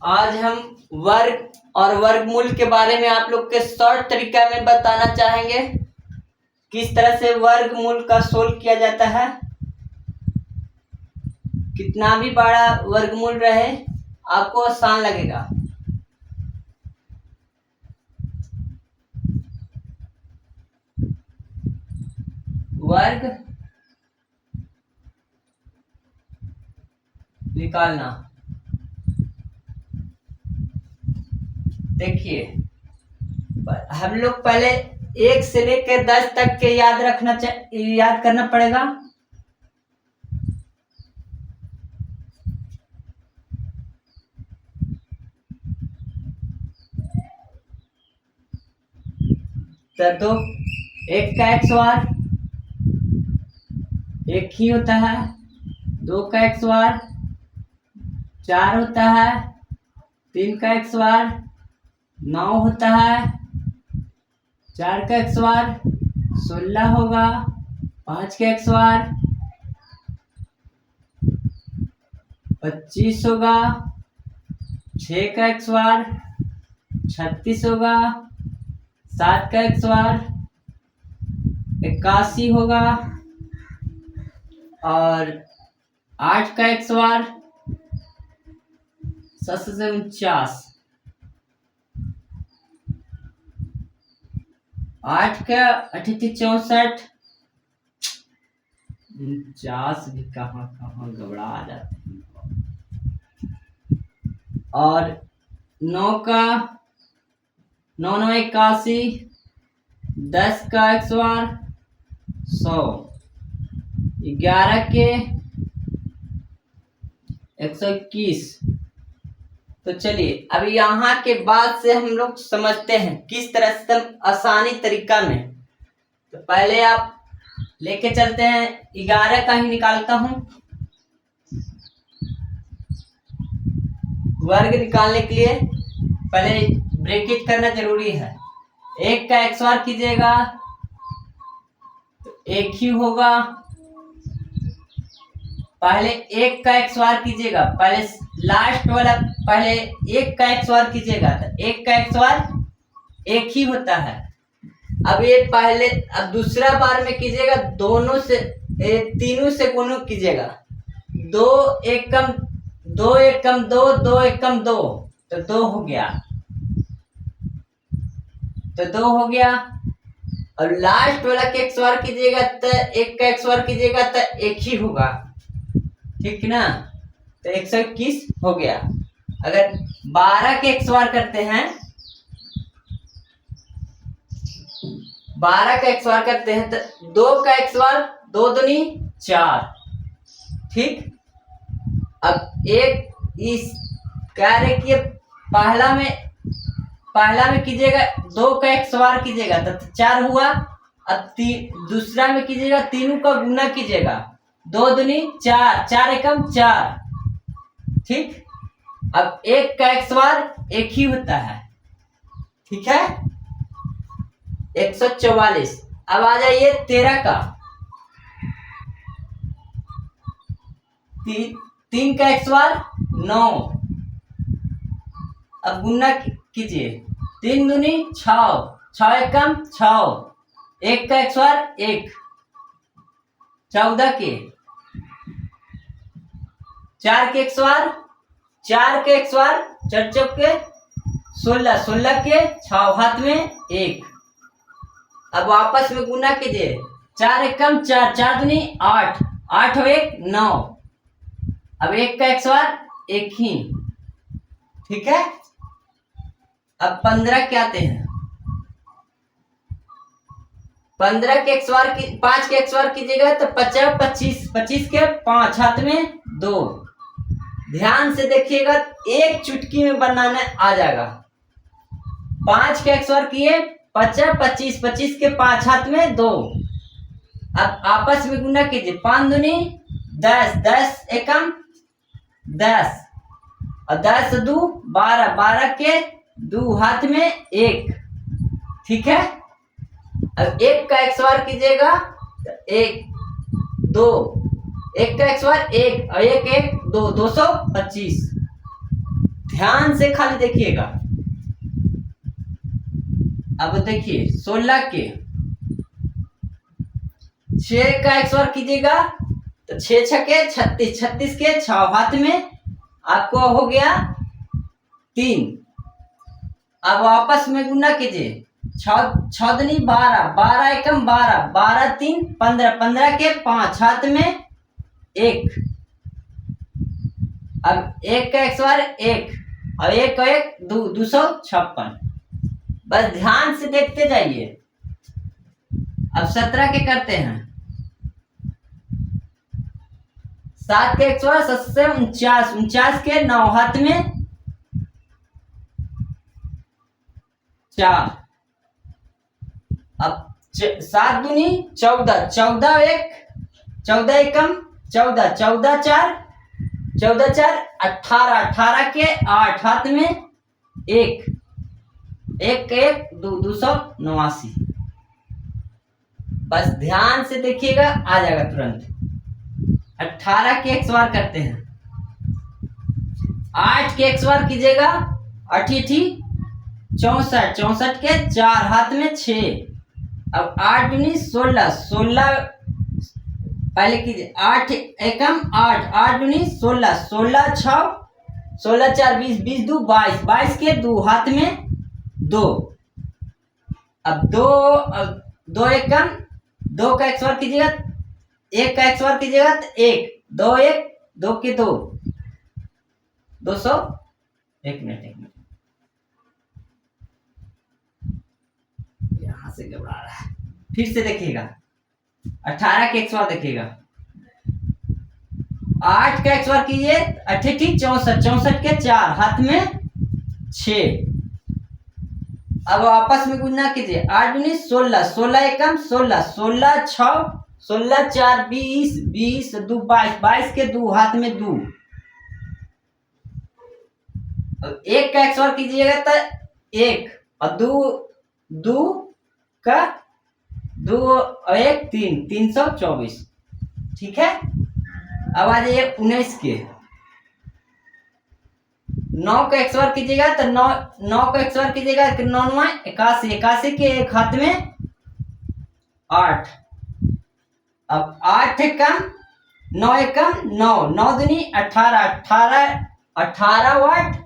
आज हम वर्ग और वर्गमूल के बारे में आप लोग के शॉर्ट तरीका में बताना चाहेंगे किस तरह से वर्गमूल का सोल्व किया जाता है। कितना भी बड़ा वर्गमूल रहे आपको आसान लगेगा। वर्ग निकालना, देखिए हम लोग पहले 1 से लेकर 10 तक के याद करना पड़ेगा। तो 1 का x बार 1 ही होता है, 2 का x बार 4 होता है, 3 का x बार 9 होता है, 4 का x बार 16 होगा, 5 का x बार 25 होगा, 6 का x बार 36 होगा, 7 का x बार 81 होगा और 8 का x बार 749, 8 का 38 64, 49 भी कहाँ कहाँ घबरा जाते हैं, और 9 का 9 9 81, 10 का x बार 100, 11 के 121। तो चलिए अब यहाँ के बाद से हम लोग समझते हैं किस तरह से आसानी तरीका में। तो पहले आप लेके चलते हैं, 11 का ही निकालता हूं। वर्ग निकालने के लिए पहले ब्रैकेट करना जरूरी है। 1 का x बार कीजिएगा तो 1 ही होगा। पहले 1 का x बार कीजिएगा, पहले लास्ट वाला पहले 1 का x बार कीजिएगा तो 1 का x बार 1 ही होता है। अब ये पहले अब दूसरा बार में कीजिएगा, दोनों से तीनों से गुणा कीजिएगा। 2 1 कम 2 1 कम 2 2 1 कम 2 तो 2 हो गया, तो 2 हो गया। और लास्ट वाला के x बार कीजिएगा तो 1 का x बार कीजिएगा तो 1 ही होगा, ठीक ना। तो 121 हो गया। अगर 12 के x बार करते हैं, 12 का x बार करते हैं तो 2 का x बार 2 दूनी 4, ठीक। अब एक इस कह रहे कि पहला में कीजिएगा 2 का x बार कीजिएगा तो 4 हुआ। अब दूसरा में कीजिएगा, तीनों का गुना कीजिएगा, 2 दूनी 4 4 एकम 4, ठीक। अब 1 का x बार 1 ही होता है, ठीक है। 144। अब आ जाइए 13 का, 3 का x बार 9। अब गुना कीजिए, 3 दूनी 6 6 एकम 6, 1 का x बार 1, 14 के 4 के x बार 4 के x बार 4 चौके 16 16 के 6 हाथ में 1। अब आपस में गुना कीजिए, 4 एकम 4 4 दूनी 8 8 और 1 9। अब 1 का x बार 1 ही, ठीक है। अब 15 के आते हैं, 15 के x बार 5 के x बार कीजिएगा तो 50 25 25 के 5 हाथ में 2। ध्यान से देखिएगा, एक चुटकी में बनाना आ जाएगा। 5 के x बार किए 50 25 25 के 5 हाथ में 2। अब आपस में गुना कीजिए, 5 दूनी 10 10 एकम 10 और 10 2 12 12 के 2 हाथ में 1, ठीक है। अब 1 का x बार कीजिएगा तो 1 2, 1 का x बार 1 और 1 1 2 225, ध्यान से खाली देखिएगा। अब देखिए 16 के 6 का XOR कीजिएगा तो 6 छके 36, 36 के 6 हाथ में आपको हो गया 3। अब आपस में गुना कीजिए, 6 दूनी 12, 12 एकम 12, 12 3 15, 15 के 5 हाथ में 1। अब 1 का XOR 1 और 1 का 1 256। बस ध्यान से देखते जाइए। अब 17 के करते हैं। 7 के XOR 7 से 49, 49 के 9 हाथ में 4। अब 7 दूनी 14, 14 1, 14 एकम 14, 14 4, 14 4 18, 18 के 8 हाथ में 1, 1 1 289। बस ध्यान से देखिएगा, आ जाएगा तुरंत। 18 के XOR करते हैं। 8 के XOR कीजिएगा, 8 64, 64 के 4 हाथ में 6। अब 8 दूनी 16, 16 पहले कीजिए, 8 एकम 8, 8 दूनी 16, 16 6, 16 4 20, 20 2 22, 22 के 2 हाथ में 2। अब 2 एकम 2 का XOR कीजिएगा, 1 का XOR कीजिएगा तो 1, 2 1, 2 के 2 200। 1 मिनट यहां से घबरा रहा है। फिर से देखिएगा, 18 के XOR देखिएगा। 8 का XOR कीजिए, 8 64, 64 के 4 हाथ में 6। अब आपस में गुना कीजिए, 8 दूनी 16, 16 एकम 16, 16 6, 16 4 20, 20 2 22, 22 के 2 हाथ में 2। 1 का XOR कीजिएगा तो 1 और 2 का 2 और 1 3, 324। ठीक है। अब आ जाइए 19 के। 9 का XOR कीजिएगा तो 9 का XOR कीजिएगा, 9 9 81, 81 के 1 हाथ में 8। अब 8 एकम 9 एकम 9, 9 दूनी 18, 18 18 वाट,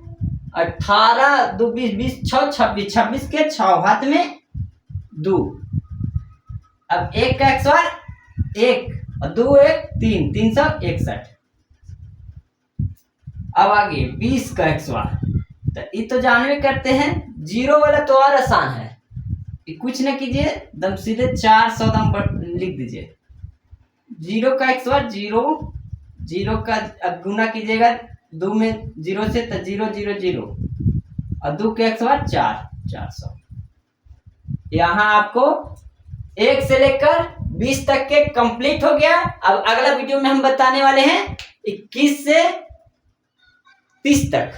18 2 20, 20 6 26, 26 के 6 हाथ में 2। अब 1 का XOR 1 और 2 1 3, 361। अब आगे 20 का XOR, तो ये तो जानवे करते हैं। 0 वाला तो और आसान है, ये कुछ न कीजिए, दम सीधे 400 दम लिख दीजिए। 0 का XOR 0, 0 का अब गुना कीजिएगा 2 में 0 से तो 0 0 0 और 2 के XOR 4, 400। यहाँ आपको 1 से लेकर 20 तक के कंप्लीट हो गया। अब अगला वीडियो में हम बताने वाले हैं 21 से 30 तक।